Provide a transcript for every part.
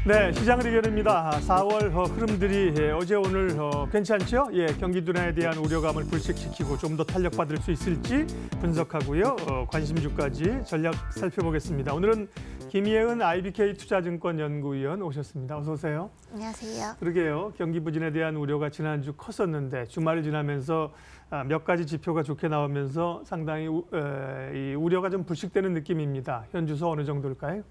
네, 시장을 이겨냅니다. 4월 흐름들이 어제 오늘 괜찮죠? 예, 경기 둔화에 대한 우려감을 불식시키고 좀 더 탄력받을 수 있을지 분석하고요. 관심주까지 전략 살펴보겠습니다. 오늘은 김예은 IBK 투자증권 연구위원 오셨습니다. 어서 오세요. 안녕하세요. 그러게요. 경기 부진에 대한 우려가 지난주 컸었는데 주말을 지나면서 몇 가지 지표가 좋게 나오면서 상당히 이 우려가 좀 불식되는 느낌입니다. 현주소 어느 정도일까요?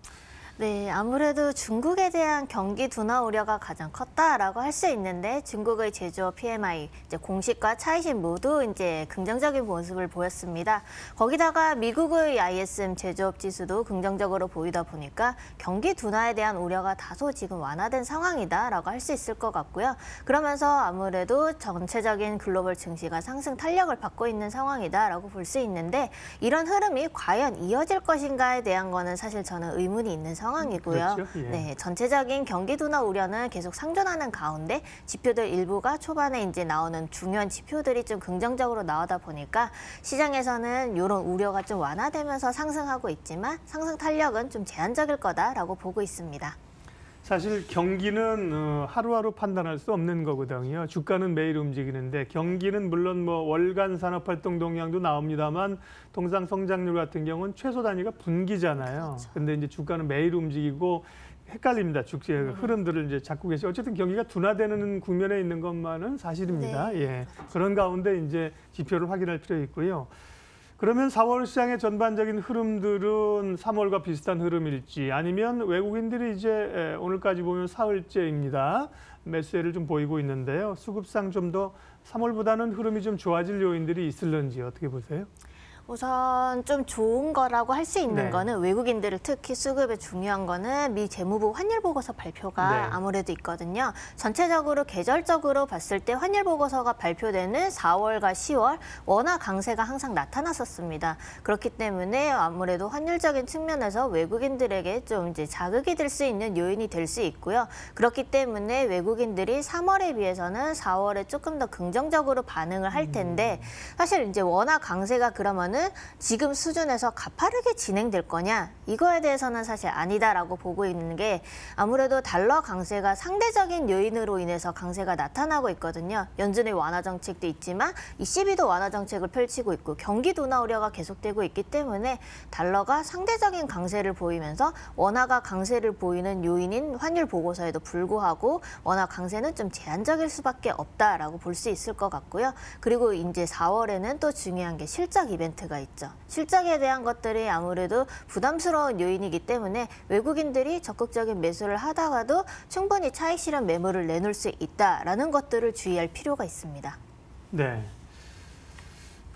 네, 아무래도 중국에 대한 경기 둔화 우려가 가장 컸다라고 할 수 있는데 중국의 제조업 PMI, 이제 공식과 차익신 모두 이제 긍정적인 모습을 보였습니다. 거기다가 미국의 ISM 제조업 지수도 긍정적으로 보이다 보니까 경기 둔화에 대한 우려가 다소 지금 완화된 상황이다라고 할 수 있을 것 같고요. 그러면서 아무래도 전체적인 글로벌 증시가 상승 탄력을 받고 있는 상황이다라고 볼 수 있는데 이런 흐름이 과연 이어질 것인가에 대한 거는 사실 저는 의문이 있는 상황이고요. 그렇죠? 예. 네, 전체적인 경기 둔화 우려는 계속 상존하는 가운데 지표들 일부가 초반에 이제 나오는 중요한 지표들이 좀 긍정적으로 나오다 보니까 시장에서는 이런 우려가 좀 완화되면서 상승하고 있지만 상승 탄력은 좀 제한적일 거다라고 보고 있습니다. 사실 경기는 하루하루 판단할 수 없는 거거든요. 주가는 매일 움직이는데 경기는 물론 뭐 월간 산업활동 동향도 나옵니다만 통상 성장률 같은 경우는 최소 단위가 분기잖아요. 그렇죠. 근데 이제 주가는 매일 움직이고 헷갈립니다. 흐름들을 이제 잡고 계시죠. 어쨌든 경기가 둔화되는 국면에 있는 것만은 사실입니다. 네. 예. 그런 가운데 이제 지표를 확인할 필요 있고요. 그러면 4월 시장의 전반적인 흐름들은 3월과 비슷한 흐름일지 아니면 외국인들이 이제 오늘까지 보면 사흘째입니다. 매수세를 좀 보이고 있는데요. 수급상 좀 더 3월보다는 흐름이 좀 좋아질 요인들이 있을런지 어떻게 보세요? 우선 좀 좋은 거라고 할 수 있는 네. 거는 외국인들을 특히 수급에 중요한 거는 미 재무부 환율 보고서 발표가 네. 아무래도 있거든요. 전체적으로 계절적으로 봤을 때 환율 보고서가 발표되는 4월과 10월 원화 강세가 항상 나타났었습니다. 그렇기 때문에 아무래도 환율적인 측면에서 외국인들에게 좀 이제 자극이 될 수 있는 요인이 될 수 있고요. 그렇기 때문에 외국인들이 3월에 비해서는 4월에 조금 더 긍정적으로 반응을 할 텐데 사실 이제 원화 강세가 그러면은 지금 수준에서 가파르게 진행될 거냐 이거에 대해서는 사실 아니다라고 보고 있는 게 아무래도 달러 강세가 상대적인 요인으로 인해서 강세가 나타나고 있거든요. 연준의 완화 정책도 있지만 ECB도 완화 정책을 펼치고 있고 경기 둔화 우려가 계속되고 있기 때문에 달러가 상대적인 강세를 보이면서 원화가 강세를 보이는 요인인 환율 보고서에도 불구하고 원화 강세는 좀 제한적일 수밖에 없다라고 볼 수 있을 것 같고요. 그리고 이제 4월에는 또 중요한 게 실적 이벤트가 있죠. 실적에 대한 것들이 아무래도 부담스러운 요인이기 때문에 외국인들이 적극적인 매수를 하다가도 충분히 차익 실현 매물을 내놓을 수 있다라는 것들을 주의할 필요가 있습니다. 네.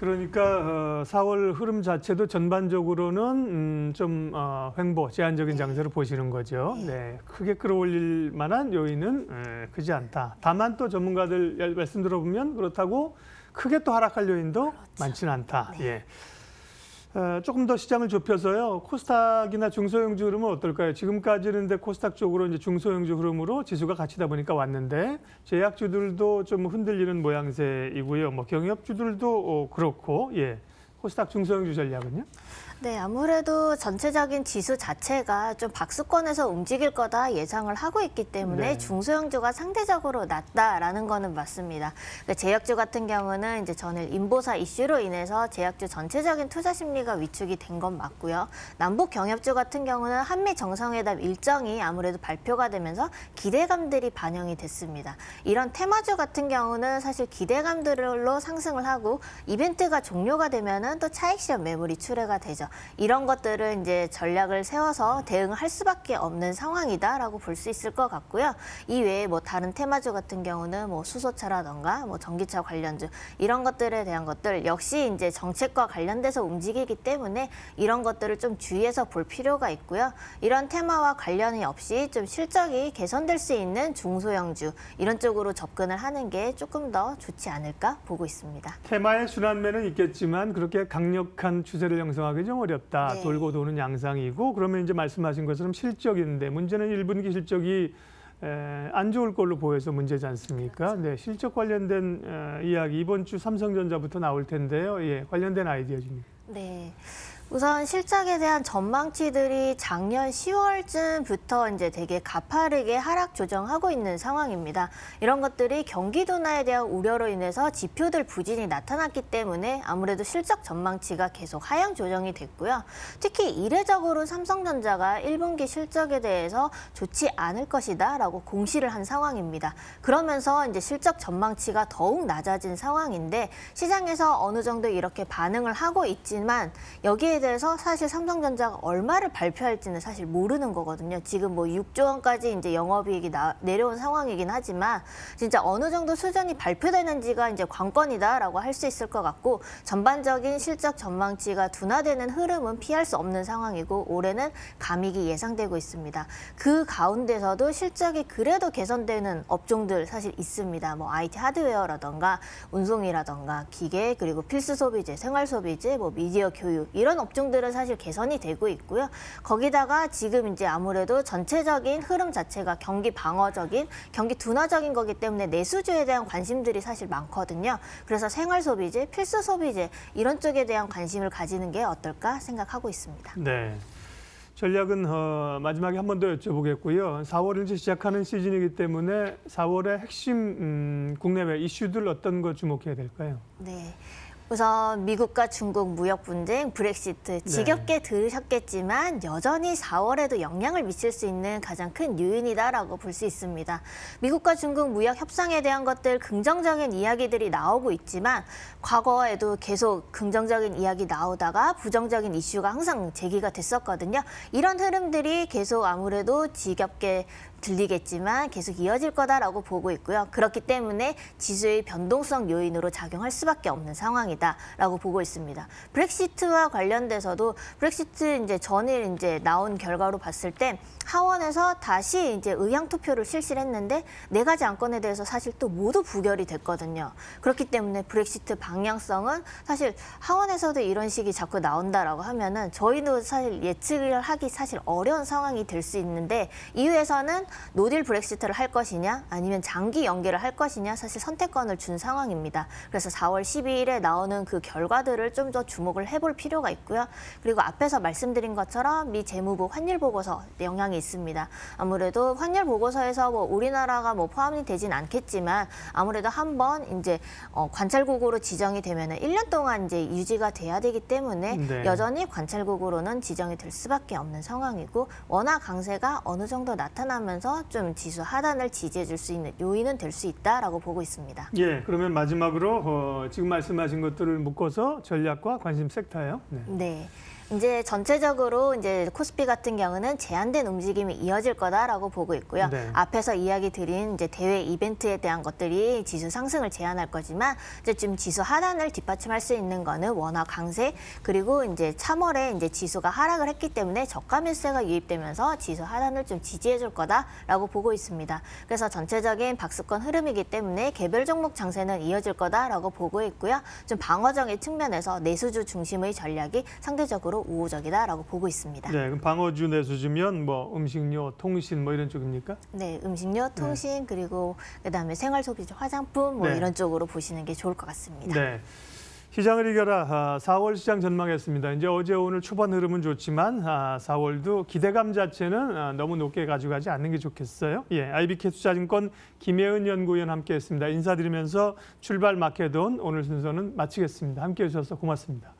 그러니까 4월 흐름 자체도 전반적으로는 좀 횡보, 제한적인 장세로 보시는 거죠. 네, 크게 끌어올릴 만한 요인은 크지 않다. 다만 또 전문가들 말씀 들어보면 그렇다고 크게 또 하락할 요인도 많지는 않다. 네. 예. 조금 더 시장을 좁혀서요. 코스닥이나 중소형주 흐름은 어떨까요? 지금까지는 근데 코스닥 쪽으로 이제 중소형주 흐름으로 지수가 갇히다 보니까 왔는데 제약주들도 좀 흔들리는 모양새이고요. 뭐 경협주들도 그렇고, 예. 코스닥 중소형주 전략은요? 네, 아무래도 전체적인 지수 자체가 좀 박스권에서 움직일 거다 예상을 하고 있기 때문에 네. 중소형주가 상대적으로 낮다라는 거는 맞습니다. 그러니까 제약주 같은 경우는 이제 전일 인보사 이슈로 인해서 제약주 전체적인 투자 심리가 위축이 된 건 맞고요. 남북 경협주 같은 경우는 한미 정상회담 일정이 아무래도 발표가 되면서 기대감들이 반영이 됐습니다. 이런 테마주 같은 경우는 사실 기대감들로 상승을 하고 이벤트가 종료가 되면은 또 차익 실현 매물이 출회가 되죠. 이런 것들을 이제 전략을 세워서 대응할 수밖에 없는 상황이다라고 볼 수 있을 것 같고요. 이 외에 뭐 다른 테마주 같은 경우는 뭐 수소차라던가 뭐 전기차 관련주 이런 것들에 대한 것들 역시 이제 정책과 관련돼서 움직이기 때문에 이런 것들을 좀 주의해서 볼 필요가 있고요. 이런 테마와 관련이 없이 좀 실적이 개선될 수 있는 중소형주 이런 쪽으로 접근을 하는 게 조금 더 좋지 않을까 보고 있습니다. 테마의 순환매는 있겠지만 그렇게 강력한 추세를 형성하기 좀 어렵다. 네. 돌고 도는 양상이고 그러면 이제 말씀하신 것처럼 실적인데 문제는 1분기 실적이 안 좋을 걸로 보여서 문제지 않습니까? 네, 실적 관련된 이야기 이번 주 삼성전자부터 나올 텐데요. 예, 관련된 아이디어 좀. 네. 우선 실적에 대한 전망치들이 작년 10월쯤부터 이제 되게 가파르게 하락 조정하고 있는 상황입니다. 이런 것들이 경기 둔화에 대한 우려로 인해서 지표들 부진이 나타났기 때문에 아무래도 실적 전망치가 계속 하향 조정이 됐고요. 특히 이례적으로 삼성전자가 1분기 실적에 대해서 좋지 않을 것이다라고 공시를 한 상황입니다. 그러면서 이제 실적 전망치가 더욱 낮아진 상황인데 시장에서 어느 정도 이렇게 반응을 하고 있지만 여기에 대해서 사실 삼성전자가 얼마를 발표할지는 사실 모르는 거거든요. 지금 뭐 6조 원까지 이제 영업이익이 내려온 상황이긴 하지만 진짜 어느 정도 수준이 발표되는지가 이제 관건이다라고 할 수 있을 것 같고 전반적인 실적 전망치가 둔화되는 흐름은 피할 수 없는 상황이고 올해는 감익이 예상되고 있습니다. 그 가운데서도 실적이 그래도 개선되는 업종들 사실 있습니다. 뭐 IT 하드웨어라던가 운송이라던가 기계 그리고 필수 소비재, 생활 소비재, 뭐 미디어 교육 이런 업종들은 사실 개선이 되고 있고요. 거기다가 지금 이제 아무래도 전체적인 흐름 자체가 경기 방어적인, 경기 둔화적인 거기 때문에 내수주에 대한 관심들이 사실 많거든요. 그래서 생활 소비재, 필수 소비재 이런 쪽에 대한 관심을 가지는 게 어떨까 생각하고 있습니다. 네. 전략은 마지막에 한 번 더 여쭤보겠고요. 4월을 이제 시작하는 시즌이기 때문에 4월의 핵심 국내외 이슈들 어떤 거 주목해야 될까요? 네. 우선 미국과 중국 무역 분쟁, 브렉시트 지겹게 들으셨겠지만 여전히 4월에도 영향을 미칠 수 있는 가장 큰 요인이다라고 볼 수 있습니다. 미국과 중국 무역 협상에 대한 것들 긍정적인 이야기들이 나오고 있지만 과거에도 계속 긍정적인 이야기 나오다가 부정적인 이슈가 항상 제기가 됐었거든요. 이런 흐름들이 계속 아무래도 지겹게 들리겠지만 계속 이어질 거다라고 보고 있고요. 그렇기 때문에 지수의 변동성 요인으로 작용할 수밖에 없는 상황이다라고 보고 있습니다. 브렉시트와 관련돼서도 브렉시트 이제 전일 이제 나온 결과로 봤을 때 하원에서 다시 이제 의향 투표를 실시를 했는데 4가지 안건에 대해서 사실 또 모두 부결이 됐거든요. 그렇기 때문에 브렉시트 방향성은 사실 하원에서도 이런 식이 자꾸 나온다라고 하면은 저희도 사실 예측을 하기 사실 어려운 상황이 될 수 있는데 이후에서는 노딜 브렉시트를 할 것이냐 아니면 장기 연계를 할 것이냐 사실 선택권을 준 상황입니다. 그래서 4월 12일에 나오는 그 결과들을 좀 더 주목을 해볼 필요가 있고요. 그리고 앞에서 말씀드린 것처럼 미 재무부 환율 보고서 영향이 있습니다. 아무래도 환율 보고서에서 뭐 우리나라가 뭐 포함이 되진 않겠지만 아무래도 한번 이제 관찰국으로 지정이 되면은 1년 동안 이제 유지가 돼야 되기 때문에 네. 여전히 관찰국으로는 지정이 될 수밖에 없는 상황이고 원화 강세가 어느 정도 나타나면서 좀 지수 하단을 지지해 줄 수 있는 요인은 될 수 있다라고 보고 있습니다. 예, 그러면 마지막으로 지금 말씀하신 것들을 묶어서 전략과 관심 섹터예요. 네. 네. 이제 전체적으로 이제 코스피 같은 경우는 제한된 움직임이 이어질 거다라고 보고 있고요. 네. 앞에서 이야기 드린 이제 대외 이벤트에 대한 것들이 지수 상승을 제한할 거지만 이제 지금 지수 하단을 뒷받침할 수 있는 거는 원화 강세 그리고 이제 3월에 이제 지수가 하락을 했기 때문에 저가 매수세가 유입되면서 지수 하단을 좀 지지해 줄 거다라고 보고 있습니다. 그래서 전체적인 박스권 흐름이기 때문에 개별 종목 장세는 이어질 거다라고 보고 있고요. 좀 방어적인 측면에서 내수주 중심의 전략이 상대적으로 우호적이다라고 보고 있습니다. 네, 그럼 방어주 내수주면 뭐 음식료, 통신 뭐 이런 쪽입니까? 네, 음식료, 통신 그리고 그다음에 생활 소비재, 화장품 뭐 네. 이런 쪽으로 보시는 게 좋을 것 같습니다. 네. 시장을 이겨라 4월 시장 전망했습니다. 이제 어제 오늘 초반 흐름은 좋지만 4월도 기대감 자체는 너무 높게 가져가지 않는 게 좋겠어요. 예, IBK 투자증권 김혜은 연구위원 함께했습니다. 인사드리면서 출발 마켓온 오늘 순서는 마치겠습니다. 함께해 주셔서 고맙습니다.